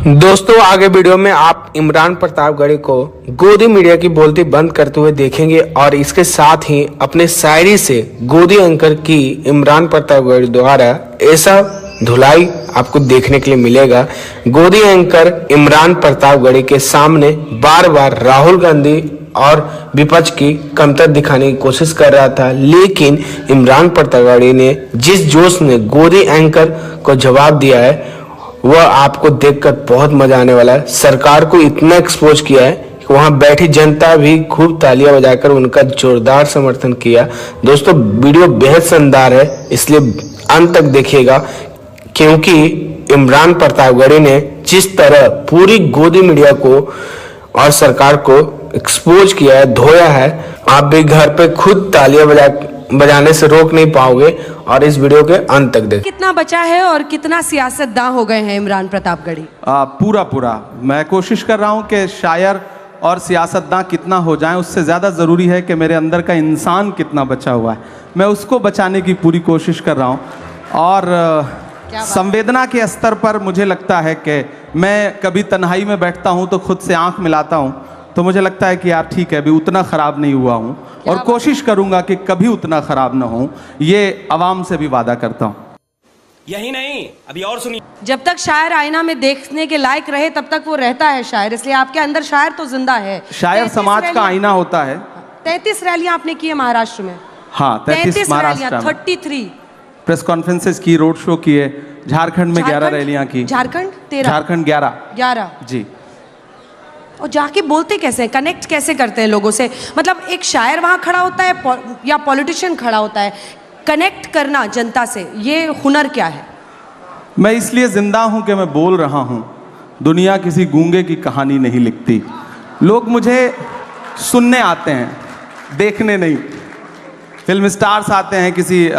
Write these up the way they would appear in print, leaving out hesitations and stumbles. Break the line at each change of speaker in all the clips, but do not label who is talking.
दोस्तों आगे वीडियो में आप इमरान प्रतापगढ़ी को गोदी मीडिया की बोलती बंद करते हुए देखेंगे और इसके साथ ही अपने शायरी से गोदी एंकर की इमरान प्रतापगढ़ी द्वारा ऐसा धुलाई आपको देखने के लिए मिलेगा। गोदी एंकर इमरान प्रतापगढ़ी के सामने बार बार राहुल गांधी और विपक्ष की कमतर दिखाने की कोशिश कर रहा था, लेकिन इमरान प्रतापगढ़ी ने जिस जोश में गोदी एंकर को जवाब दिया है वह आपको देखकर बहुत मजा आने वाला है। सरकार को इतना एक्सपोज किया है कि वहां बैठी जनता भी खूब तालियां बजाकर उनका जोरदार समर्थन किया। दोस्तों वीडियो बेहद शानदार है, इसलिए अंत तक देखिएगा, क्योंकि इमरान प्रतापगढ़ी ने जिस तरह पूरी गोदी मीडिया को और सरकार को एक्सपोज किया है, धोया है, आप भी घर पे खुद तालियां बजाने से रोक नहीं पाओगे और इस वीडियो के अंत तक देखें।
कितना बचा है और कितना सियासतदां हो गए हैं इमरान प्रतापगढ़ी?
पूरा मैं कोशिश कर रहा हूं कि शायर और सियासतदां कितना हो जाएं, उससे ज़्यादा ज़रूरी है कि मेरे अंदर का इंसान कितना बचा हुआ है, मैं उसको बचाने की पूरी कोशिश कर रहा हूं। और संवेदना के स्तर पर मुझे लगता है कि मैं कभी तन्हाई में बैठता हूं तो खुद से आंख मिलाता हूं, तो मुझे लगता है कि यार ठीक है, अभी उतना ख़राब नहीं हुआ हूं और कोशिश करूंगा कि कभी उतना ख़राब ना हो, ये आवाम से भी वादा करता हूं।
यही नहीं, अभी और सुनिए।
जब तक शायर आईना में देखने के लायक रहे तब तक वो रहता है शायर, इसलिए आपके अंदर शायर तो जिंदा है।
शायर समाज का आईना होता है।
33 रैलियां आपने की है महाराष्ट्र में।
हाँ, 33 महाराष्ट्र में
33
प्रेस कॉन्फ्रेंसेस की, रोड शो किए। झारखंड में 11 रैलियां की।
झारखंड 13,
झारखंड 11
जी। और जाके बोलते कैसे हैं, कनेक्ट कैसे करते हैं लोगों से? मतलब एक शायर वहां खड़ा होता है या पॉलिटिशियन खड़ा होता है, कनेक्ट करना जनता से, ये हुनर क्या है?
मैं इसलिए जिंदा हूं कि मैं बोल रहा हूं। दुनिया किसी गूंगे की कहानी नहीं लिखती। लोग मुझे सुनने आते हैं, देखने नहीं। फिल्म स्टार्स आते हैं किसी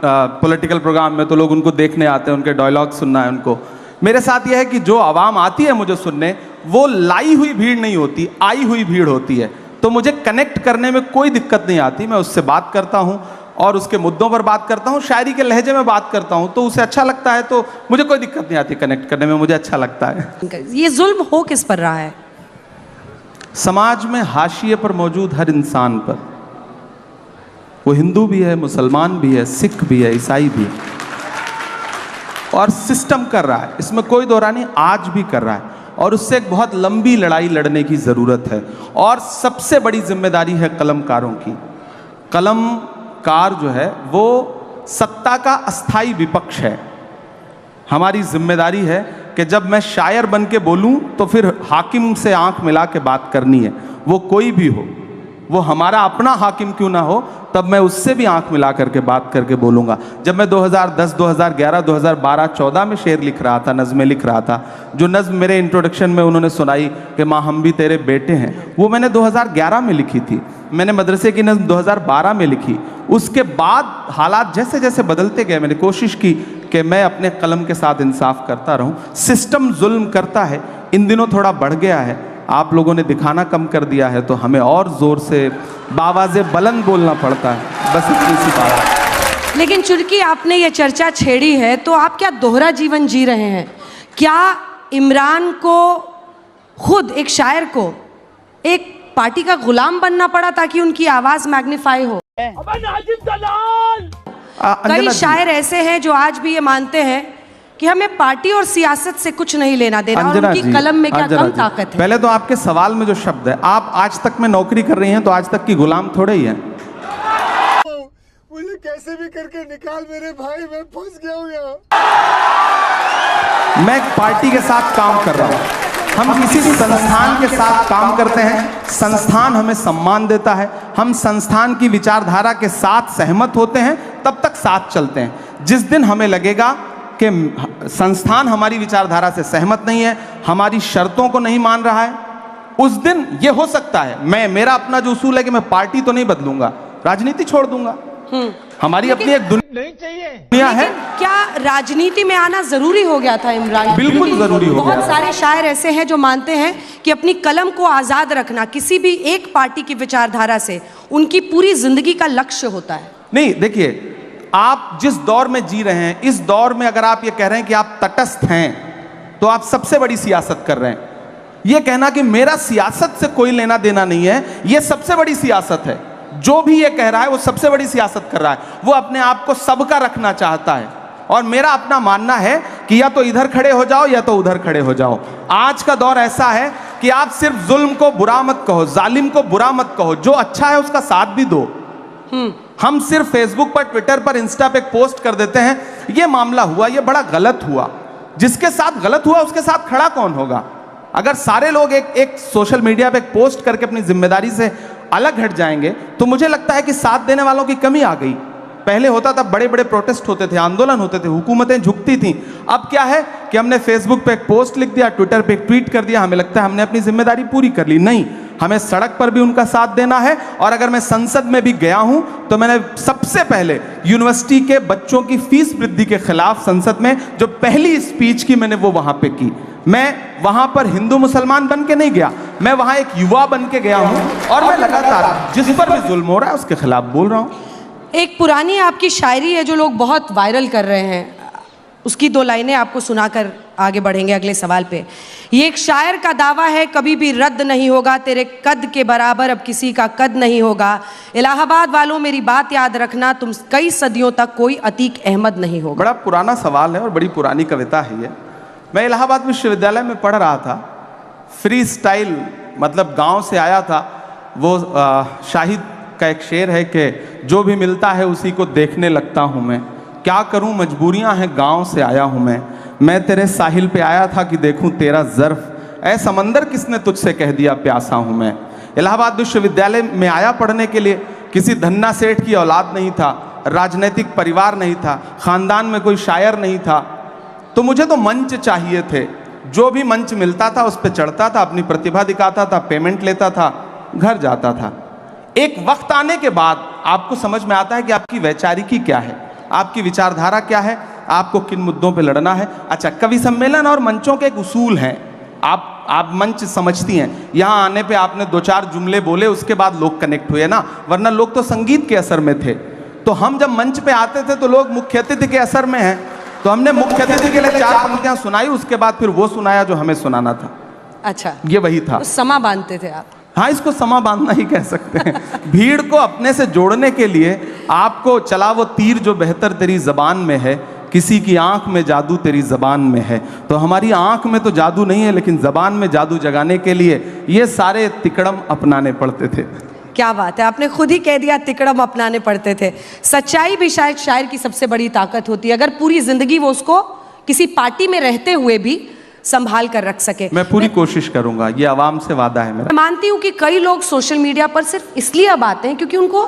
पॉलिटिकल प्रोग्राम में तो लोग उनको देखने आते हैं, उनके डायलॉग सुनना है उनको। मेरे साथ यह है कि जो आवाम आती है मुझे सुनने, वो लाई हुई भीड़ नहीं होती, आई हुई भीड़ होती है। तो मुझे कनेक्ट करने में कोई दिक्कत नहीं आती। मैं उससे बात करता हूं और उसके मुद्दों पर बात करता हूं, शायरी के लहजे में बात करता हूं, तो उसे अच्छा लगता है, तो मुझे कोई दिक्कत नहीं आती कनेक्ट करने में, मुझे अच्छा लगता है।
ये जुल्म हो किस पर रहा है?
समाज में हाशिए पर मौजूद हर इंसान पर, वो हिंदू भी है, मुसलमान भी है, सिख भी है, ईसाई भी है, और सिस्टम कर रहा है, इसमें कोई दो राय नहीं, आज भी कर रहा है। और उससे एक बहुत लंबी लड़ाई लड़ने की ज़रूरत है। और सबसे बड़ी जिम्मेदारी है कलमकारों की। कलमकार जो है वो सत्ता का अस्थाई विपक्ष है। हमारी जिम्मेदारी है कि जब मैं शायर बन के बोलूं तो फिर हाकिम से आंख मिला के बात करनी है, वो कोई भी हो, वो हमारा अपना हाकिम क्यों ना हो, तब मैं उससे भी आंख मिला करके बात करके बोलूँगा। जब मैं 2010, 2011, 2012, 14 में शेर लिख रहा था, नज़में लिख रहा था, जो नज़्म मेरे इंट्रोडक्शन में उन्होंने सुनाई कि माँ हम भी तेरे बेटे हैं, वो मैंने 2011 में लिखी थी। मैंने मदरसे की नज़्म 2012 में लिखी। उसके बाद हालात जैसे जैसे बदलते गए, मैंने कोशिश की कि मैं अपने कलम के साथ इंसाफ करता रहूँ। सिस्टम जुल्म करता है, इन दिनों थोड़ा बढ़ गया है, आप लोगों ने दिखाना कम कर दिया है, तो हमें और ज़ोर से बावाज़े बुलंद बोलना पड़ता है, बस इतनी सी बात है।
लेकिन चूंकि आपने ये चर्चा छेड़ी है, तो आप क्या दोहरा जीवन जी रहे हैं? क्या इमरान को, खुद एक शायर को, एक पार्टी का गुलाम बनना पड़ा ताकि उनकी आवाज़ मैग्नीफाई हो? कई शायर ऐसे हैं जो आज भी ये मानते हैं कि हमें पार्टी और सियासत से कुछ नहीं लेना देना, और उनकी कलम में क्या कम ताकत है?
पहले तो आपके सवाल में जो शब्द है, आप आज तक में नौकरी कर रही हैं तो आज तक की गुलाम थोड़े ही हैं।
मुझे कैसे भी करके निकाल मेरे भाई, मैं फंस गया हूं यहाँ।
मैं पार्टी के साथ काम कर रहा हूँ, हम किसी संस्थान के साथ काम करते हैं, संस्थान हमें सम्मान देता है, हम संस्थान की विचारधारा के साथ सहमत होते हैं, तब तक साथ चलते हैं। जिस दिन हमें लगेगा कि संस्थान हमारी विचारधारा से सहमत नहीं है, हमारी शर्तों को नहीं मान रहा है, उस दिन ये हो सकता है मेरा अपना जो उसूल है कि मैं पार्टी तो नहीं बदलूंगा, राजनीति छोड़ दूंगा। हमारी अपनी एक दुनिया है।
क्या राजनीति में आना जरूरी हो गया था इमरान?
बिल्कुल जरूरी हो गया।
बहुत सारे शायर ऐसे हैं जो मानते हैं कि अपनी कलम को आजाद रखना किसी भी एक पार्टी की विचारधारा से उनकी पूरी जिंदगी का लक्ष्य होता है।
नहीं, देखिए, आप जिस दौर में जी रहे हैं, इस दौर में अगर आप ये कह रहे हैं कि आप तटस्थ हैं, तो आप सबसे बड़ी सियासत कर रहे हैं। यह कहना कि मेरा सियासत से कोई लेना देना नहीं है, यह सबसे बड़ी सियासत है। जो भी ये कह रहा है वो सबसे बड़ी सियासत कर रहा है। वो अपने आप को सबका रखना चाहता है, और मेरा अपना मानना है कि या तो इधर खड़े हो जाओ या तो उधर खड़े हो जाओ। आज का दौर ऐसा है कि आप सिर्फ जुल्म को बुरा मत कहो, जालिम को बुरा मत कहो, जो अच्छा है उसका साथ भी दो। हम सिर्फ फेसबुक पर, ट्विटर पर, इंस्टा पे पोस्ट कर देते हैं, ये मामला हुआ, ये बड़ा गलत हुआ। जिसके साथ गलत हुआ उसके साथ खड़ा कौन होगा? अगर सारे लोग एक सोशल मीडिया पे पोस्ट करके अपनी जिम्मेदारी से अलग हट जाएंगे तो मुझे लगता है कि साथ देने वालों की कमी आ गई। पहले होता था, बड़े बड़े प्रोटेस्ट होते थे, आंदोलन होते थे, हुकूमतें झुकती थीं। अब क्या है कि हमने फेसबुक पे एक पोस्ट लिख दिया, ट्विटर पे एक ट्वीट कर दिया, हमें लगता है हमने अपनी जिम्मेदारी पूरी कर ली। नहीं, हमें सड़क पर भी उनका साथ देना है। और अगर मैं संसद में भी गया हूं तो मैंने सबसे पहले यूनिवर्सिटी के बच्चों की फीस वृद्धि के खिलाफ संसद में जो पहली स्पीच की मैंने वो वहां पे की। मैं वहां पर हिंदू मुसलमान बन के नहीं गया, मैं वहां एक युवा बन के गया हूं, और मैं लगातार जिस पर भी जुल्म हो रहा है उसके खिलाफ बोल रहा हूं।
एक पुरानी आपकी शायरी है जो लोग बहुत वायरल कर रहे हैं, उसकी 2 लाइनें आपको सुनाकर आगे बढ़ेंगे अगले सवाल पे। ये एक शायर का दावा है, कभी भी रद्द नहीं होगा, तेरे कद के बराबर अब किसी का कद नहीं होगा। इलाहाबाद वालों मेरी बात याद रखना, तुम कई सदियों तक कोई अतीक अहमद नहीं होगा।
बड़ा पुराना सवाल है और बड़ी पुरानी कविता है ये। मैं इलाहाबाद विश्वविद्यालय में पढ़ रहा था, फ्री स्टाइल मतलब गांव से आया था। वो शाहिद का एक शेर है कि जो भी मिलता है उसी को देखने लगता हूँ मैं, क्या करूँ मजबूरियाँ हैं, गांव से आया हूँ मैं तेरे साहिल पे आया था कि देखूँ तेरा ज़र्फ, ऐ समंदर किसने तुझसे कह दिया प्यासा हूँ मैं। इलाहाबाद विश्वविद्यालय में आया पढ़ने के लिए, किसी धन्ना सेठ की औलाद नहीं था, राजनीतिक परिवार नहीं था, ख़ानदान में कोई शायर नहीं था, तो मुझे तो मंच चाहिए थे। जो भी मंच मिलता था उस पर चढ़ता था, अपनी प्रतिभा दिखाता था, पेमेंट लेता था, घर जाता था। एक वक्त आने के बाद आपको समझ में आता है कि आपकी वैचारिकी क्या है, आपकी विचारधारा क्या है, आपको किन मुद्दों पे लड़ना है। अच्छा, कवि सम्मेलन और मंचों के एक उसूल हैं, आप मंच समझती हैं, यहाँ आने पे आपने 2-4 जुमले बोले, उसके बाद लोग कनेक्ट हुए ना, वरना लोग तो संगीत के असर में थे। तो हम जब मंच पे आते थे तो लोग मुख्य अतिथि के असर में हैं, तो हमने मुख्य अतिथि के लिए 4 पंक्तियां सुनाई, उसके बाद फिर वो सुनाया जो हमें सुनाना था।
अच्छा,
ये वही था।
तो समा बांधते थे आप?
हाँ, इसको समा बांधना ही कह सकते हैं। भीड़ को अपने से जोड़ने के लिए आपको चला वो तीर जो बेहतर तेरी जबान में है, किसी की आंख में जादू तेरी जबान में है। तो हमारी आंख में तो जादू नहीं है, लेकिन जबान में जादू जगाने के लिए ये सारे तिकड़म अपनाने पड़ते थे।
क्या बात है, आपने खुद ही कह दिया तिकड़म अपनाने पड़ते थे। सच्चाई भी शायद शायर की सबसे बड़ी ताकत होती है, अगर पूरी जिंदगी वो उसको किसी पार्टी में रहते हुए भी संभाल कर रख सके।
मैं पूरी कोशिश करूंगा, ये आवाम से वादा है मेरा।
मैं मानती हूँ कि कई लोग सोशल मीडिया पर सिर्फ इसलिए अब आते हैं क्योंकि उनको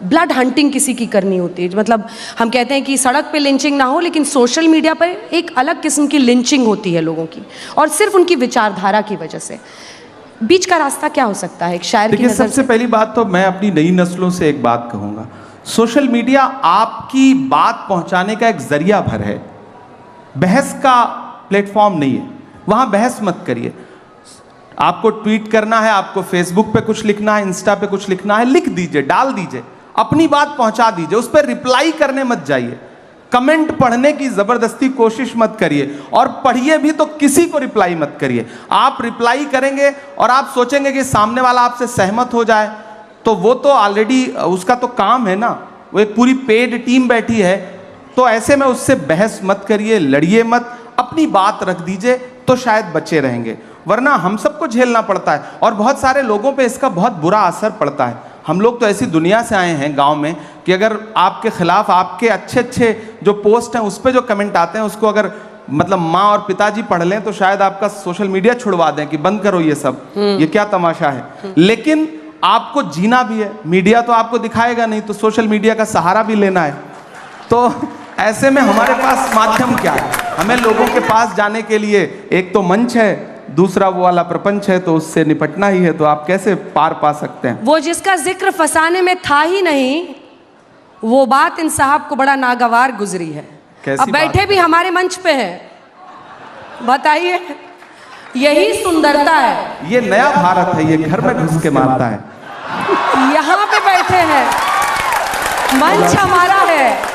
ब्लड हंटिंग किसी की करनी होती है। मतलब हम कहते हैं कि सड़क पे लिंचिंग ना हो, लेकिन सोशल मीडिया पर एक अलग किस्म की लिंचिंग होती है लोगों की, और सिर्फ उनकी विचारधारा की वजह से। बीच का रास्ता क्या हो सकता है एक शायर की नजर से?
सबसे पहली बात तो मैं अपनी नई नस्लों से एक बात कहूंगा, सोशल मीडिया आपकी बात पहुंचाने का एक जरिया भर है, बहस का प्लेटफॉर्म नहीं है। वहां बहस मत करिए। आपको ट्वीट करना है, आपको फेसबुक पे कुछ लिखना है, इंस्टा पे कुछ लिखना है, लिख दीजिए, डाल दीजिए, अपनी बात पहुंचा दीजिए, उस पर रिप्लाई करने मत जाइए। कमेंट पढ़ने की जबरदस्ती कोशिश मत करिए, और पढ़िए भी तो किसी को रिप्लाई मत करिए। आप रिप्लाई करेंगे और आप सोचेंगे कि सामने वाला आपसे सहमत हो जाए, तो वो तो ऑलरेडी उसका तो काम है ना, वो एक पूरी पेड टीम बैठी है। तो ऐसे में उससे बहस मत करिए, लड़िए मत, अपनी बात रख दीजिए, तो शायद बचे रहेंगे। वरना हम सबको झेलना पड़ता है, और बहुत सारे लोगों पे इसका बहुत बुरा असर पड़ता है। हम लोग तो ऐसी दुनिया से आए हैं गांव में कि अगर आपके खिलाफ आपके अच्छे अच्छे जो पोस्ट हैं उस पर जो कमेंट आते हैं उसको अगर मतलब माँ और पिताजी पढ़ लें तो शायद आपका सोशल मीडिया छुड़वा दें कि बंद करो ये सब, ये क्या तमाशा है। लेकिन आपको जीना भी है, मीडिया तो आपको दिखाएगा नहीं, तो सोशल मीडिया का सहारा भी लेना है। तो ऐसे में हमारे पास माध्यम क्या है? हमें लोगों के पास जाने के लिए एक तो मंच है, दूसरा वो वाला प्रपंच है, तो उससे निपटना ही है। तो आप कैसे पार पा सकते हैं?
वो जिसका जिक्र फसाने में था ही नहीं, वो बात इन साहब को बड़ा नागवार गुजरी है। अब बैठे भी हमारे मंच पे हैं, बताइए, यही सुंदरता है।
ये नया भारत है, ये घर में घुस के मारता है।
यहाँ पे बैठे हैं, मंच हमारा है,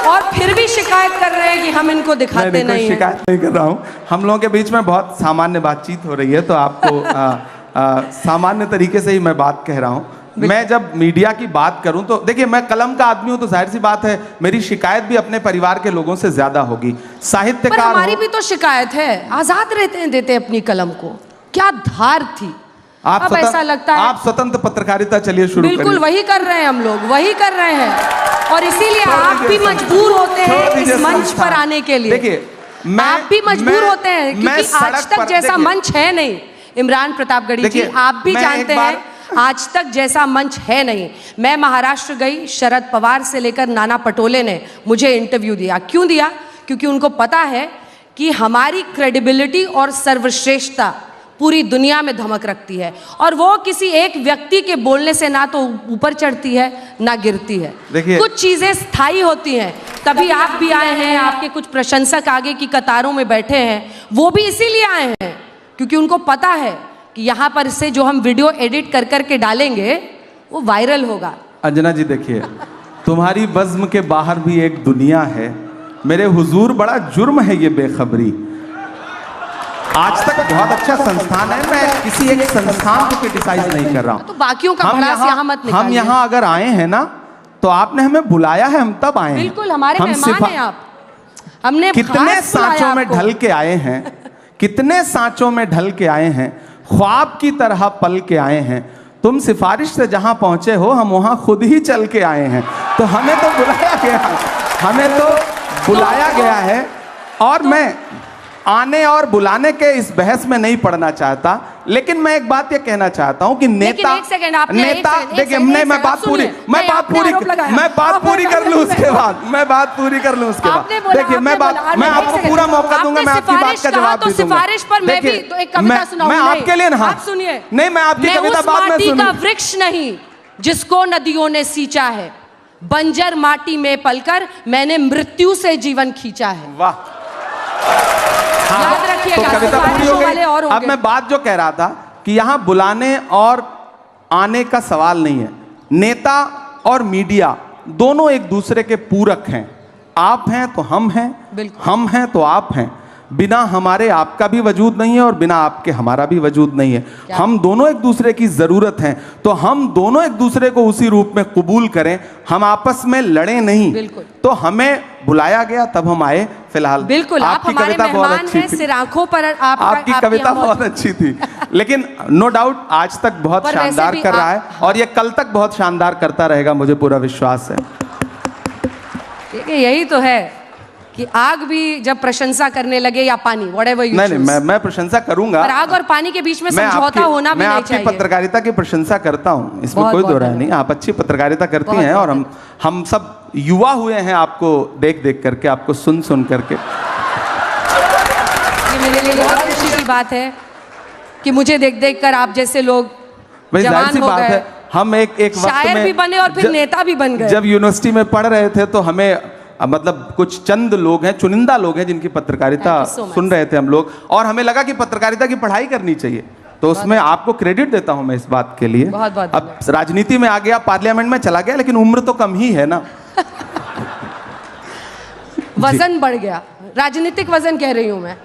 और फिर भी शिकायत कर रहे हैं कि हम इनको दिखाते
कोई
नहीं हैं।
शिकायत नहीं कर रहा हूँ। हम लोगों के बीच में बहुत सामान्य बातचीत हो रही है, तो आपको सामान्य तरीके से ही मैं बात कह रहा हूँ। मैं जब मीडिया की बात करूं तो देखिए, मैं कलम का आदमी हूं, तो जाहिर सी बात है मेरी शिकायत भी अपने परिवार के लोगों से ज्यादा होगी।
पर
साहित्यकार
हमारी भी तो शिकायत है, आजाद रहते हैं, देते अपनी कलम को, क्या धार थी। अब ऐसा लगता है
आप स्वतंत्र पत्रकारिता चलिए शुरू करिए।
बिल्कुल वही कर रहे हैं, हम लोग वही कर रहे हैं, और इसीलिए आप भी मजबूर होते हैं इस मंच पर आने के लिए।
देखिए,
आप भी मजबूर होते हैं, क्योंकि आज तक जैसा मंच है नहीं। इमरान प्रतापगढ़ी जी, आप भी जानते हैं आज तक जैसा मंच है नहीं। मैं महाराष्ट्र गई, शरद पवार से लेकर नाना पटोले ने मुझे इंटरव्यू दिया। क्यों दिया? क्योंकि उनको पता है कि हमारी क्रेडिबिलिटी और सर्वश्रेष्ठता पूरी दुनिया में धमक रखती है, और वो किसी एक व्यक्ति के बोलने से ना तो ऊपर चढ़ती है ना गिरती है। कुछ चीजें स्थायी होती हैं। तभी आप भी आए हैं, आपके कुछ प्रशंसक आगे की कतारों में बैठे हैं, वो भी इसीलिए आए हैं क्योंकि उनको पता है कि यहाँ पर से जो हम वीडियो एडिट कर करके डालेंगे वो वायरल होगा।
अंजना जी देखिए, तुम्हारी बज़्म के बाहर भी एक दुनिया है। मेरे हुजूर, बड़ा जुर्म है ये बेखबरी। आज तक बहुत अच्छा संस्थान है, मैं किसी एक संस्थान को क्रिटिसाइज नहीं कर रहा हूँ।
तो बाकियों का भड़ास यहाँ मत निकालिए।
हम यहाँ अगर आए हैं ना, तो आपने हमें बुलाया है, हम तब आए हैं।
बिल्कुल, हमारे मेहमान हैं आप। हमने
कितने सांचों में ढल के आए हैं, कितने सांचों में ढल के आए हैं, ख्वाब की तरह पल के आए हैं। तुम सिफारिश से जहां पहुंचे हो, हम वहां खुद ही चल के आए हैं। तो हमें तो बुलाया गया, हमें तो बुलाया गया है। और मैं आने और बुलाने के इस बहस में नहीं पड़ना चाहता, लेकिन मैं एक बात ये कहना चाहता हूं कि नेता, देखिए, मैं बात पूरी कर लूं उसके बाद, देखिए, मैं आपको पूरा मौका दूंगा, मैं आपकी बात का जवाब भी दूंगा।
सिफारिश पर मैं भी तो एक कविता सुनाऊंगा।
मैं आपके लिए ना,
आप सुनिए,
नहीं, मैं आपकी कविता बाद में सुनूंगा।
का वृक्ष नहीं जिसको नदियों ने सींचा है, बंजर माटी में पलकर मैंने मृत्यु से जीवन खींचा है।
वाह,
याद रखिएगा।
तो कविता पूरी हो गई। अब मैं बात जो कह रहा था कि यहां बुलाने और आने का सवाल नहीं है। नेता और मीडिया दोनों एक दूसरे के पूरक हैं। आप हैं तो हम हैं, हम हैं तो आप हैं। बिना हमारे आपका भी वजूद नहीं है और बिना आपके हमारा भी वजूद नहीं है। हम दोनों एक दूसरे की जरूरत हैं, तो हम दोनों एक दूसरे को उसी रूप में कबूल करें। हम आपस में लड़े नहीं। तो हमें बुलाया गया, तब हम आए। फिलहाल
बिल्कुल, आपकी कविता बहुत अच्छी थी, सिर आंखों पर
आपकी कविता बहुत अच्छी थी, लेकिन नो डाउट आज तक बहुत शानदार कर रहा है, और ये कल तक बहुत शानदार करता रहेगा, मुझे पूरा विश्वास है।
देखिए, यही तो है कि आग भी जब प्रशंसा करने लगे, या पानी, व्हाटएवर यू चूज।
नहीं, मैं प्रशंसा करूंगा,
पर आग और पानी के बीच में समझौता होना भी नहीं चाहिए।
मैं आपकी पत्रकारिता की प्रशंसा करता हूं, इसमें कोई दो राय नहीं। आप अच्छी पत्रकारिता करती हैं, और हम सब युवा हुए हैं आपको देख देख करके, आपको सुन सुन करके।
ये मेरे लिए बहुत खुशी की बात है कि मुझे देख देख कर आप जैसे लोग जवान हो गए।
हम एक वक्त में
शायर भी बने और फिर नेता भी बन गए।
जब यूनिवर्सिटी में पढ़ रहे थे, तो हमें मतलब कुछ चंद लोग हैं, चुनिंदा लोग हैं, जिनकी पत्रकारिता सुन रहे थे हम लोग, और हमें लगा कि पत्रकारिता की पढ़ाई करनी चाहिए। तो उसमें आपको क्रेडिट देता हूं मैं इस बात के लिए।
बहुत बहुत।
अब राजनीति में आ गया, पार्लियामेंट में चला गया, लेकिन उम्र तो कम ही है ना।
वजन बढ़ गया, राजनीतिक वजन कह रही हूं मैं।